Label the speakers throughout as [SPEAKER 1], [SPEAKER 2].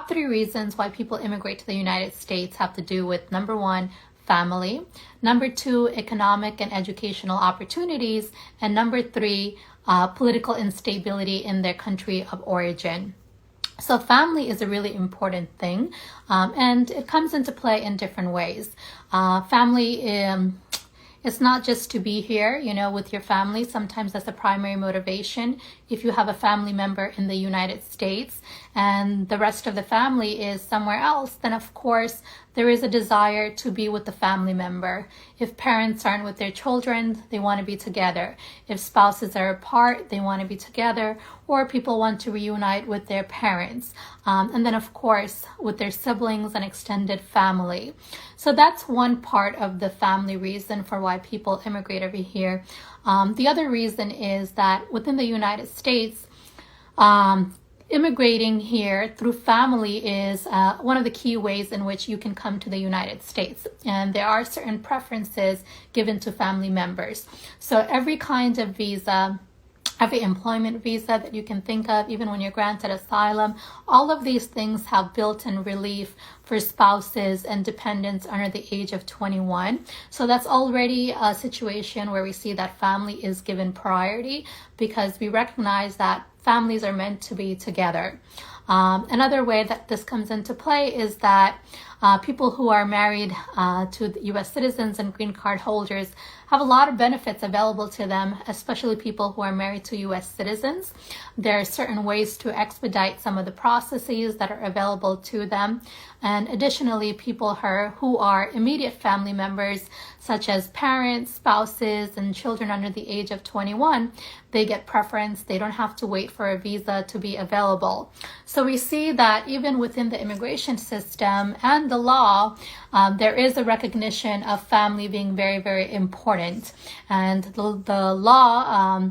[SPEAKER 1] top 3 reasons why people immigrate to the United States have to do with, number 1, family, number 2, economic and educational opportunities, and number 3, political instability in their country of origin. So family is a really important thing, and it comes into play in different ways. Family, it's not just to be here, with your family. Sometimes that's a primary motivation. If you have a family member in the United States and the rest of the family is somewhere else, then of course there is a desire to be with the family member. If parents aren't with their children, they want to be together. If spouses are apart, they want to be together, or people want to reunite with their parents. And then of course with their siblings and extended family. So that's one part of the family reason for why people immigrate over here. The other reason is that within the United States, immigrating here through family is one of the key ways in which you can come to the United States. And there are certain preferences given to family members. So every kind of visa, every employment visa that you can think of, even when you're granted asylum, all of these things have built-in relief for spouses and dependents under the age of 21. So that's already a situation where we see that family is given priority because we recognize that families are meant to be together. Another way that this comes into play is that people who are married to the U.S. citizens and green card holders have a lot of benefits available to them, especially people who are married to U.S. citizens. There are certain ways to expedite some of the processes that are available to them. And additionally, people who are immediate family members, such as parents, spouses, and children under the age of 21, they get preference. They don't have to wait for a visa to be available. So we see that even within the immigration system and the law, there is a recognition of family being very, very important. And the law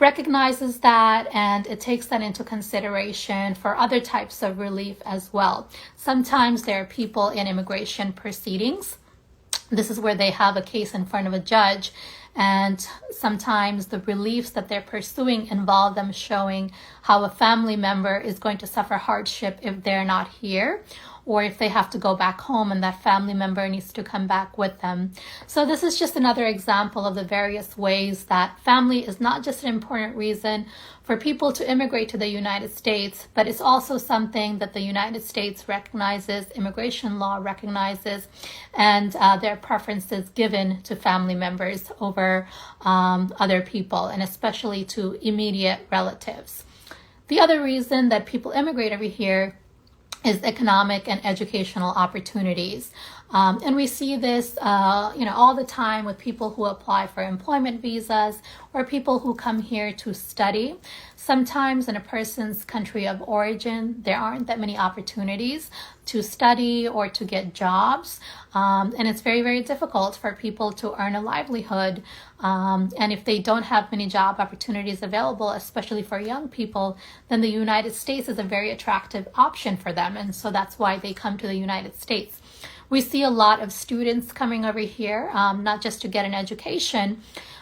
[SPEAKER 1] recognizes that, and it takes that into consideration for other types of relief as well. Sometimes there are people in immigration proceedings. This is where they have a case in front of a judge, and sometimes the reliefs that they're pursuing involve them showing how a family member is going to suffer hardship if they're not here, or if they have to go back home and that family member needs to come back with them. So this is just another example of the various ways that family is not just an important reason for people to immigrate to the United States, but it's also something that the United States recognizes, immigration law recognizes, and there are preferences given to family members over other people, and especially to immediate relatives. The other reason that people immigrate over here is economic and educational opportunities. And we see this, all the time with people who apply for employment visas or people who come here to study. Sometimes in a person's country of origin, there aren't that many opportunities to study or to get jobs. And it's very, very difficult for people to earn a livelihood. And if they don't have many job opportunities available, especially for young people, then the United States is a very attractive option for them. And so that's why they come to the United States. We see a lot of students coming over here, not just to get an education,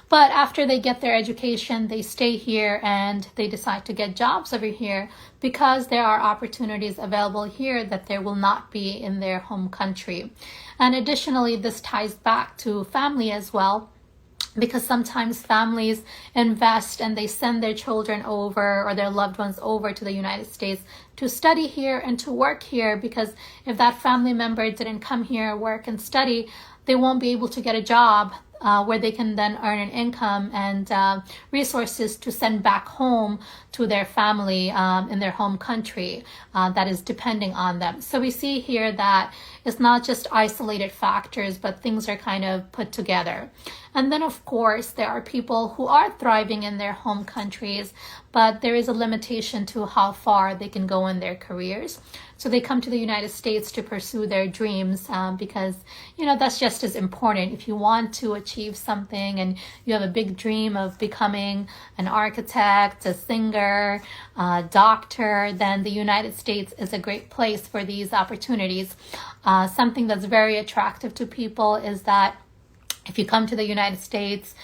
[SPEAKER 1] but after they get their education, they stay here and they decide to get jobs over here because there are opportunities available here that there will not be in their home country. And additionally, this ties back to family as well, because sometimes families invest and they send their children over or their loved ones over to the United States to study here and to work here, because if that family member didn't come here, work and study, they won't be able to get a job where they can then earn an income and resources to send back home to their family in their home country that is depending on them. So we see here that it's not just isolated factors, but things are kind of put together. And then, of course, there are people who are thriving in their home countries, but there is a limitation to how far they can go in their careers. So they come to the United States to pursue their dreams because, that's just as important. If you want to achieve something and you have a big dream of becoming an architect, a singer, a doctor, then the United States is a great place for these opportunities. Something that's very attractive to people is that If you come to the United States,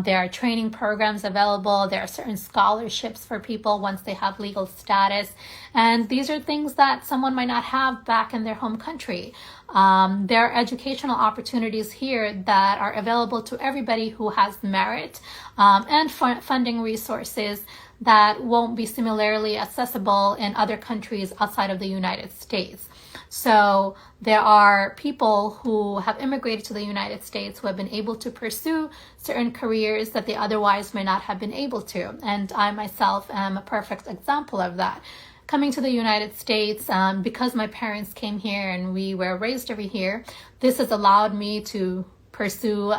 [SPEAKER 1] there are training programs available. There are certain scholarships for people once they have legal status. And these are things that someone might not have back in their home country. There are educational opportunities here that are available to everybody who has merit, and funding resources that won't be similarly accessible in other countries outside of the United States. So there are people who have immigrated to the United States who have been able to pursue certain careers that they otherwise may not have been able to. And I myself am a perfect example of that. Coming to the United States, because my parents came here and we were raised over here, this has allowed me to pursue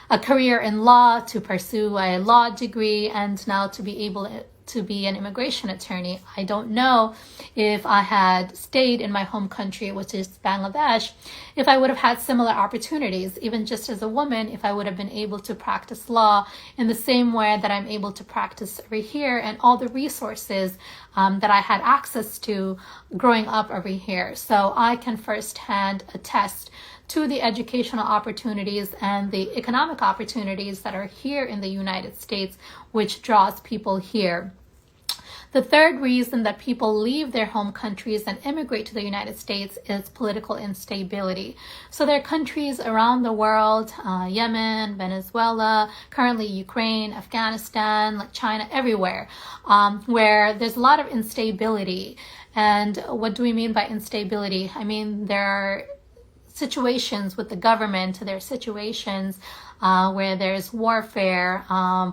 [SPEAKER 1] a career in law, to pursue a law degree, and now to be able to be an immigration attorney. I don't know if I had stayed in my home country, which is Bangladesh, if I would have had similar opportunities, even just as a woman, if I would have been able to practice law in the same way that I'm able to practice over here, and all the resources that I had access to growing up over here. So I can firsthand attest to the educational opportunities and the economic opportunities that are here in the United States, which draws people here. The third reason that people leave their home countries and immigrate to the United States is political instability. So there are countries around the world, Yemen, Venezuela, currently Ukraine, Afghanistan, like China, everywhere, where there's a lot of instability. And what do we mean by instability? I mean, there are situations with the government, there are situations where there's warfare,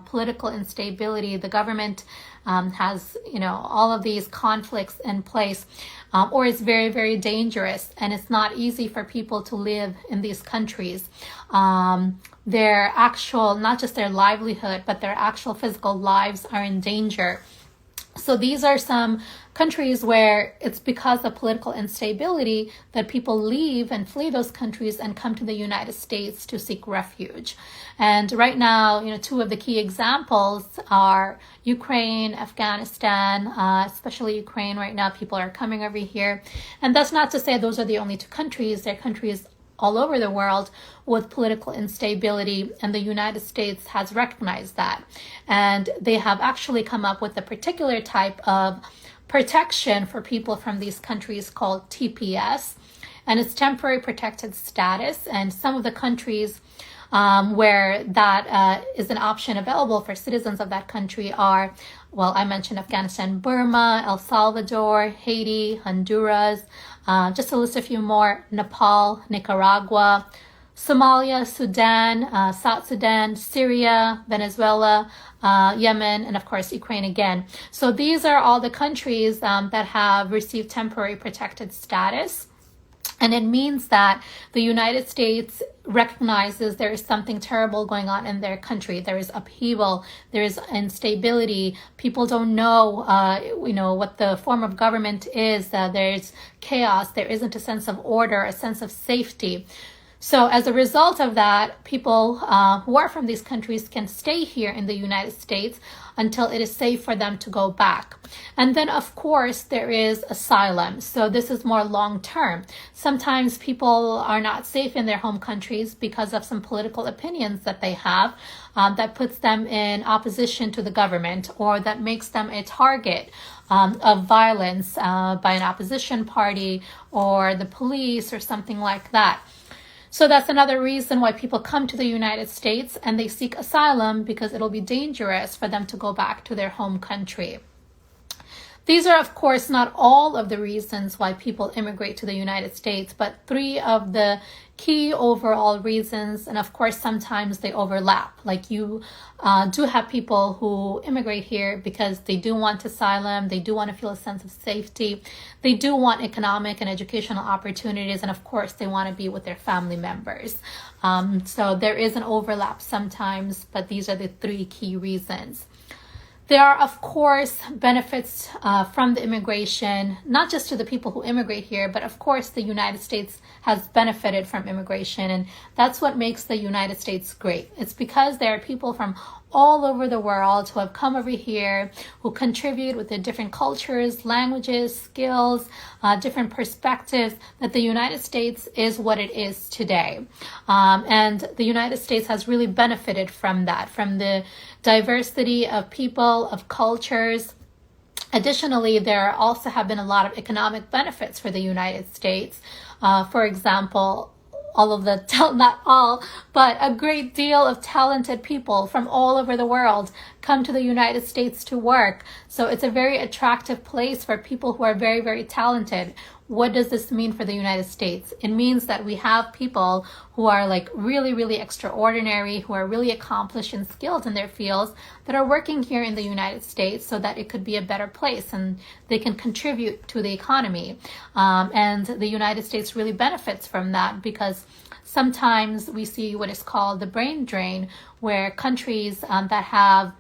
[SPEAKER 1] political instability. The government has, all of these conflicts in place, or it's very, very dangerous, and it's not easy for people to live in these countries. Their actual, not just their livelihood, but their actual physical lives are in danger. So these are some countries where it's because of political instability that people leave and flee those countries and come to the United States to seek refuge. And right now, two of the key examples are Ukraine, Afghanistan, especially Ukraine. Right now, people are coming over here. And that's not to say those are the only two countries. There are countries all over the world with political instability, and the United States has recognized that. And they have actually come up with a particular type of protection for people from these countries called TPS, and it's temporary protected status. And some of the countries where that is an option available for citizens of that country are, well, I mentioned Afghanistan, Burma, El Salvador, Haiti, Honduras, just to list a few more: Nepal, Nicaragua, Somalia, Sudan, South Sudan, Syria, Venezuela, Yemen, and of course Ukraine again. So these are all the countries that have received temporary protected status. And it means that the United States recognizes there is something terrible going on in their country. There is upheaval, there is instability. People don't know, what the form of government is. There's chaos. There isn't a sense of order, a sense of safety. So as a result of that, people who are from these countries can stay here in the United States until it is safe for them to go back. And then, of course, there is asylum. So this is more long-term. Sometimes people are not safe in their home countries because of some political opinions that they have that puts them in opposition to the government, or that makes them a target of violence by an opposition party or the police or something like that. So that's another reason why people come to the United States and they seek asylum, because it'll be dangerous for them to go back to their home country. These are, of course, not all of the reasons why people immigrate to the United States, but three of the key overall reasons. And of course, sometimes they overlap. Like you do have people who immigrate here because they do want asylum, they do want to feel a sense of safety, they do want economic and educational opportunities, and of course, they want to be with their family members. So there is an overlap sometimes, but these are the three key reasons. There are, of course, benefits from the immigration, not just to the people who immigrate here, but of course the United States has benefited from immigration, and that's what makes the United States great. It's because there are people from all over the world who have come over here, who contribute with their different cultures, languages, skills, different perspectives, that the United States is what it is today. And the United States has really benefited from that, from the diversity of people, of cultures. Additionally, there also have been a lot of economic benefits for the United States. For example, not all, but a great deal of talented people from all over the world come to the United States to work. So it's a very attractive place for people who are very, very talented. What does this mean for the United States? It means that we have people who are like really, really extraordinary, who are really accomplished and skilled in their fields, that are working here in the United States so that it could be a better place and they can contribute to the economy. And the United States really benefits from that, because sometimes we see what is called the brain drain, where countries that have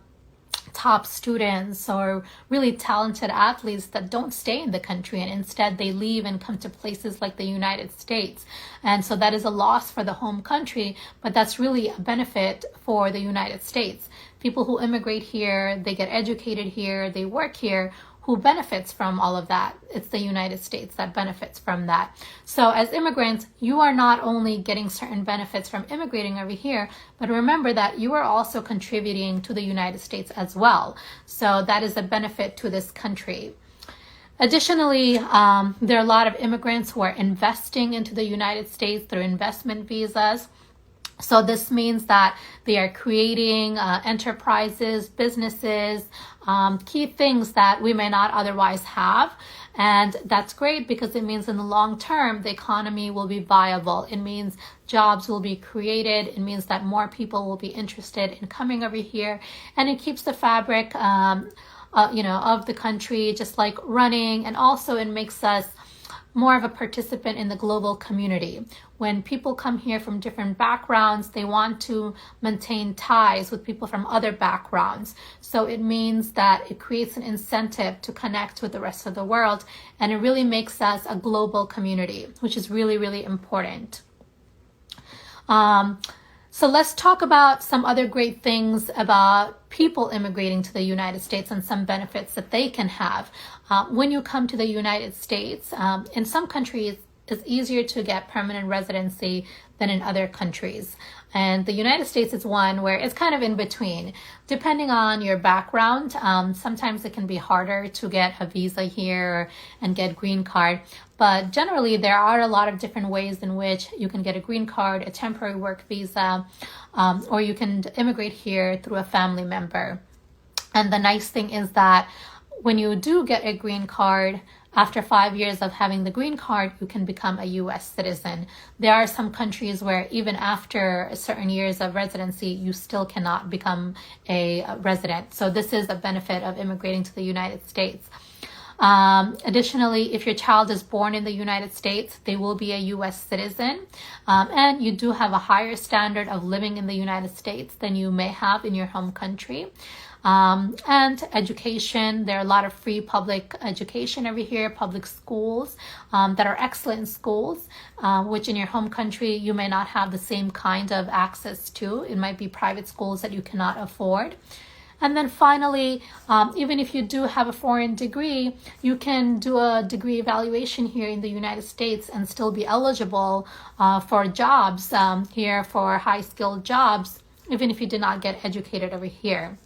[SPEAKER 1] top students or really talented athletes that don't stay in the country, and instead they leave and come to places like the United States. And so that is a loss for the home country, but that's really a benefit for the United States. People who immigrate here, they get educated here, they work here. Who benefits from all of that? It's the United States that benefits from that. So as immigrants, you are not only getting certain benefits from immigrating over here, but remember that you are also contributing to the United States as well. So that is a benefit to this country. Additionally, there are a lot of immigrants who are investing into the United States through investment visas. So this means that they are creating enterprises, businesses, key things that we may not otherwise have. And that's great, because it means in the long term, the economy will be viable. It means jobs will be created. It means that more people will be interested in coming over here. And it keeps the fabric, of the country just like running. And also it makes us more of a participant in the global community. When people come here from different backgrounds, they want to maintain ties with people from other backgrounds. So it means that it creates an incentive to connect with the rest of the world, and it really makes us a global community, which is really, really important. So let's talk about some other great things about people immigrating to the United States and some benefits that they can have. When you come to the United States, in some countries, it's easier to get permanent residency than in other countries. And the United States is one where it's kind of in between. Depending on your background, sometimes it can be harder to get a visa here and get green card. But generally, there are a lot of different ways in which you can get a green card, a temporary work visa, or you can immigrate here through a family member. And the nice thing is that when you do get a green card, after 5 years of having the green card, you can become a U.S. citizen. There are some countries where even after certain years of residency, you still cannot become a resident. So this is a benefit of immigrating to the United States. Additionally, if your child is born in the United States, they will be a U.S. citizen. And you do have a higher standard of living in the United States than you may have in your home country. And education, there are a lot of free public education over here, public schools that are excellent schools, which in your home country you may not have the same kind of access to. It might be private schools that you cannot afford. And then finally, even if you do have a foreign degree, you can do a degree evaluation here in the United States and still be eligible for jobs here, for high-skilled jobs, even if you did not get educated over here.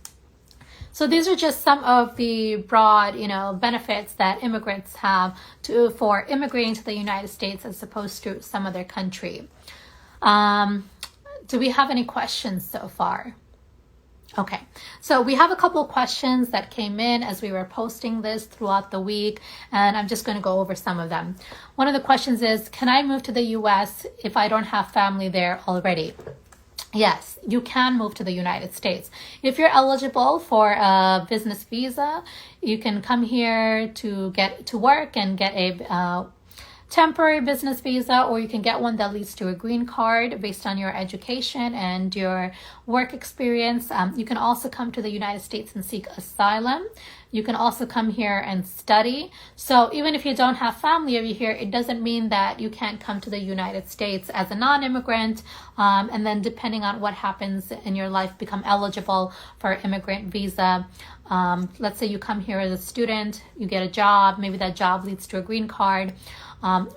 [SPEAKER 1] So these are just some of the broad, benefits that immigrants have for immigrating to the United States as opposed to some other country. Do we have any questions so far? Okay, so we have a couple of questions that came in as we were posting this throughout the week, and I'm just going to go over some of them. One of the questions is, can I move to the U.S. if I don't have family there already? Yes, you can move to the United States. If you're eligible for a business visa, you can come here to get to work and get a temporary business visa, or you can get one that leads to a green card based on your education and your work experience. You can also come to the United States and seek asylum. You can also come here and study. So even if you don't have family over here, it doesn't mean that you can't come to the United States as a non-immigrant, and then depending on what happens in your life, become eligible for immigrant visa. Let's say you come here as a student, you get a job, maybe that job leads to a green card,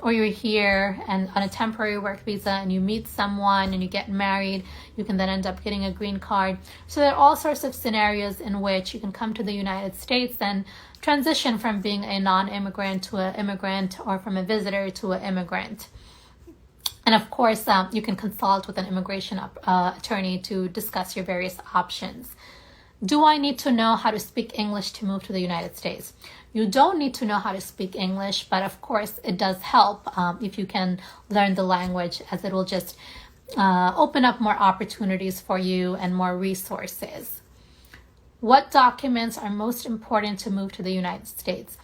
[SPEAKER 1] or you're here and on a temporary work visa and you meet someone and you get married, you can then end up getting a green card. So there are all sorts of scenarios in which you can come to the United States and transition from being a non-immigrant to an immigrant, or from a visitor to an immigrant. And of course, you can consult with an immigration attorney to discuss your various options. Do I need to know how to speak English to move to the United States? You don't need to know how to speak English, but of course it does help if you can learn the language, as it will just open up more opportunities for you and more resources. What documents are most important to move to the United States?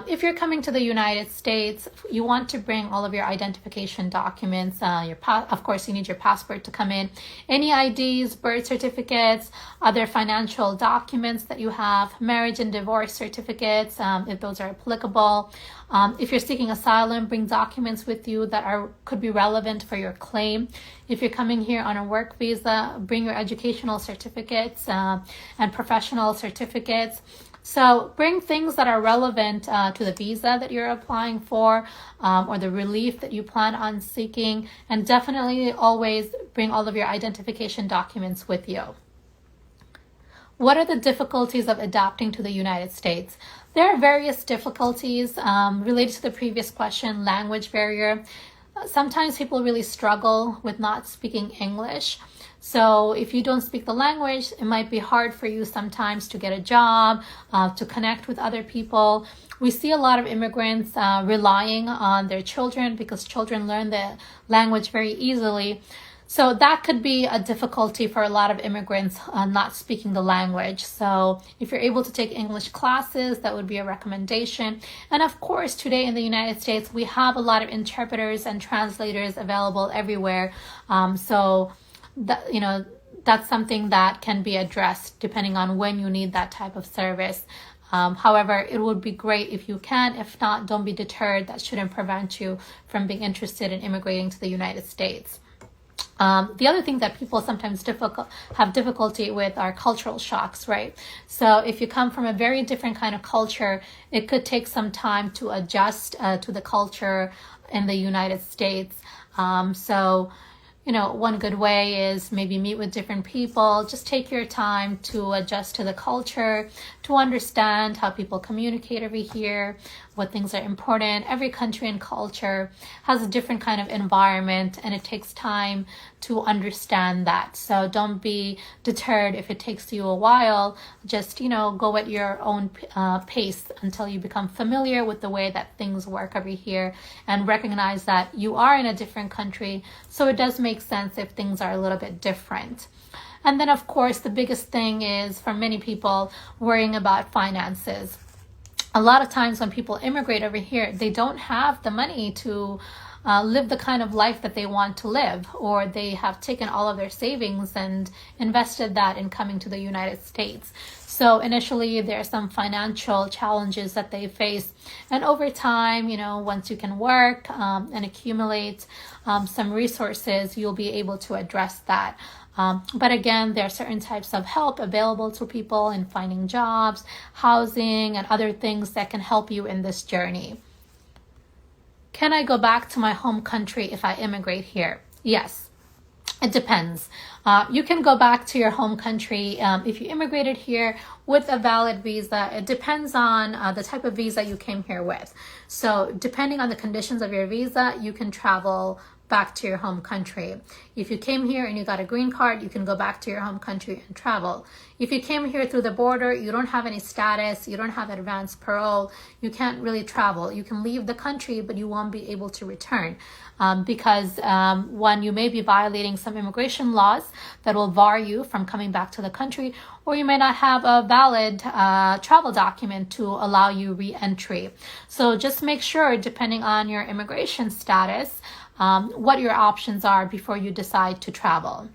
[SPEAKER 1] If you're coming to the United States, you want to bring all of your identification documents. Of course, you need your passport to come in. Any IDs, birth certificates, other financial documents that you have, marriage and divorce certificates, if those are applicable. If you're seeking asylum, bring documents with you that could be relevant for your claim. If you're coming here on a work visa, bring your educational certificates and professional certificates. So bring things that are relevant to the visa that you're applying for, or the relief that you plan on seeking, and definitely always bring all of your identification documents with you. What are the difficulties of adapting to the United States? There are various difficulties related to the previous question, language barrier. Sometimes people really struggle with not speaking English. So if you don't speak the language, it might be hard for you sometimes to get a job, to connect with other people. We see a lot of immigrants relying on their children, because children learn the language very easily. So that could be a difficulty for a lot of immigrants, not speaking the language. So if you're able to take English classes, that would be a recommendation. And of course, today in the United States, we have a lot of interpreters and translators available everywhere. That's something that can be addressed depending on when you need that type of service. However, it would be great if you can. If not, don't be deterred. That shouldn't prevent you from being interested in immigrating to the United States. The other thing that people sometimes have difficulty with are cultural shocks, right? So if you come from a very different kind of culture, it could take some time to adjust to the culture in the United States. One good way is maybe meet with different people. Just take your time to adjust to the culture, to understand how people communicate over here, what things are important. Every country and culture has a different kind of environment, and it takes time to understand that. So don't be deterred if it takes you a while. Just, go at your own pace until you become familiar with the way that things work over here, and recognize that you are in a different country. So it does make sense if things are a little bit different. And then, of course, the biggest thing is, for many people, worrying about finances. A lot of times when people immigrate over here, they don't have the money to live the kind of life that they want to live, or they have taken all of their savings and invested that in coming to the United States. So initially there are some financial challenges that they face, and over time, once you can work and accumulate some resources, you'll be able to address that. But again, there are certain types of help available to people in finding jobs, housing, and other things that can help you in this journey. Can I go back to my home country if I immigrate here? Yes, it depends. You can go back to your home country if you immigrated here with a valid visa. It depends on the type of visa you came here with. So depending on the conditions of your visa, you can travel back to your home country. If you came here and you got a green card, you can go back to your home country and travel. If you came here through the border, you don't have any status, you don't have advanced parole, you can't really travel. You can leave the country, but you won't be able to return because one, you may be violating some immigration laws that will bar you from coming back to the country, or you may not have a valid travel document to allow you re-entry. So just make sure, depending on your immigration status, what your options are before you decide to travel.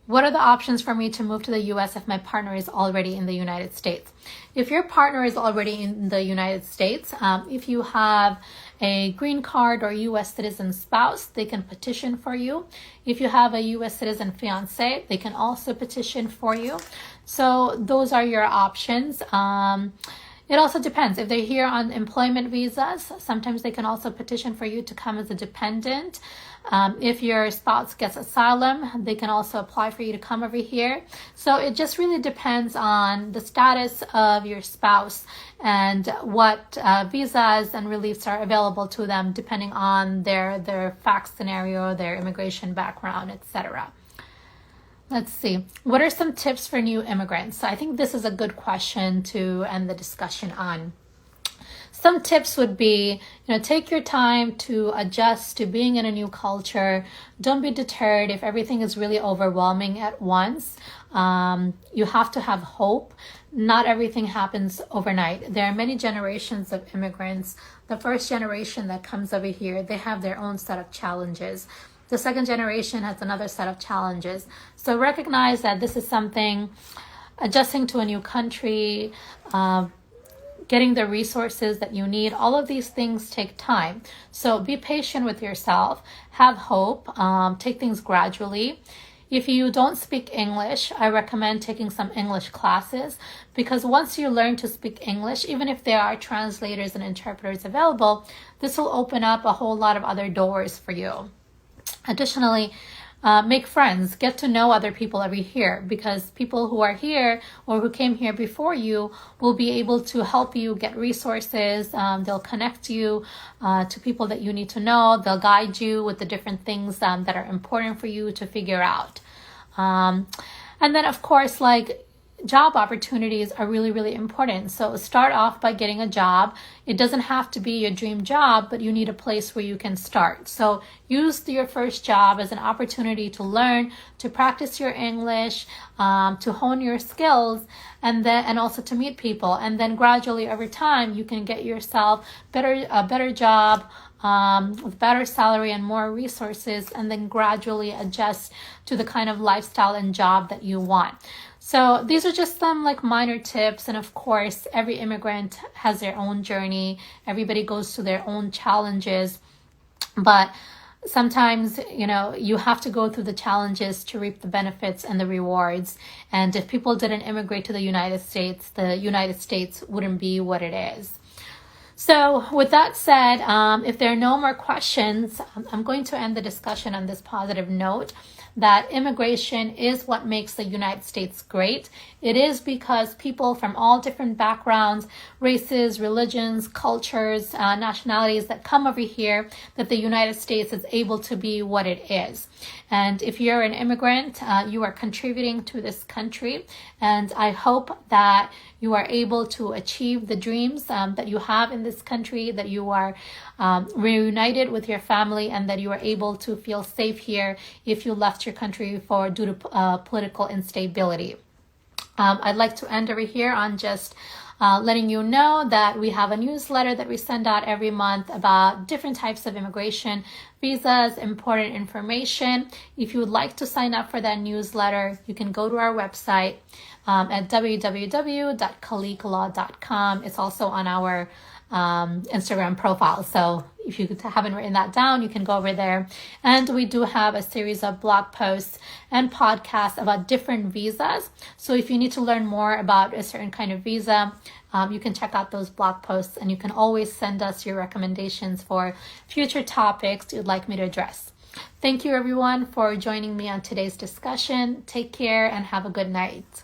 [SPEAKER 1] what are the options for me to move to the US if my partner is already in the United States? If your partner is already in the United States, if you have a green card or US citizen spouse, they can petition for you. If you have a US citizen fiance, they can also petition for you. So those are your options. It also depends. If they're here on employment visas, sometimes they can also petition for you to come as a dependent. If your spouse gets asylum, they can also apply for you to come over here. So it just really depends on the status of your spouse and what visas and reliefs are available to them depending on their fact scenario, their immigration background, etc. Let's see. What are some tips for new immigrants? So I think this is a good question to end the discussion on. Some tips would be, take your time to adjust to being in a new culture. Don't be deterred if everything is really overwhelming at once. You have to have hope. Not everything happens overnight. There are many generations of immigrants. The first generation that comes over here, they have their own set of challenges. The second generation has another set of challenges. So recognize that this is something, adjusting to a new country, getting the resources that you need, all of these things take time. So be patient with yourself, have hope, take things gradually. If you don't speak English, I recommend taking some English classes, because once you learn to speak English, even if there are translators and interpreters available, this will open up a whole lot of other doors for you. Additionally, make friends, get to know other people over here, because people who are here or who came here before you will be able to help you get resources. They'll connect you to people that you need to know. They'll guide you with the different things that are important for you to figure out. And then, of course, job opportunities are really, really important. So start off by getting a job. It doesn't have to be your dream job, but you need a place where you can start. So use your first job as an opportunity to learn, to practice your English, to hone your skills, and also to meet people. And then gradually over time, you can get yourself a better job, with better salary and more resources, and then gradually adjust to the kind of lifestyle and job that you want. So these are just some minor tips. And of course, every immigrant has their own journey. Everybody goes through their own challenges. But sometimes, you have to go through the challenges to reap the benefits and the rewards. And if people didn't immigrate to the United States wouldn't be what it is. So with that said, if there are no more questions, I'm going to end the discussion on this positive note, that immigration is what makes the United States great. It is because people from all different backgrounds, races, religions, cultures, nationalities that come over here, that the United States is able to be what it is. And if you're an immigrant, you are contributing to this country. And I hope that you are able to achieve the dreams that you have in this country, that you are reunited with your family, and that you are able to feel safe here if you left your country due to political instability. I'd like to end over here on just letting you know that we have a newsletter that we send out every month about different types of immigration visas, important information. If you would like to sign up for that newsletter, you can go to our website at www.kaliqlaw.com. It's also on our Instagram profile. So if you haven't written that down, you can go over there. And we do have a series of blog posts and podcasts about different visas. So if you need to learn more about a certain kind of visa, you can check out those blog posts, and you can always send us your recommendations for future topics you'd like me to address. Thank you everyone for joining me on today's discussion. Take care and have a good night.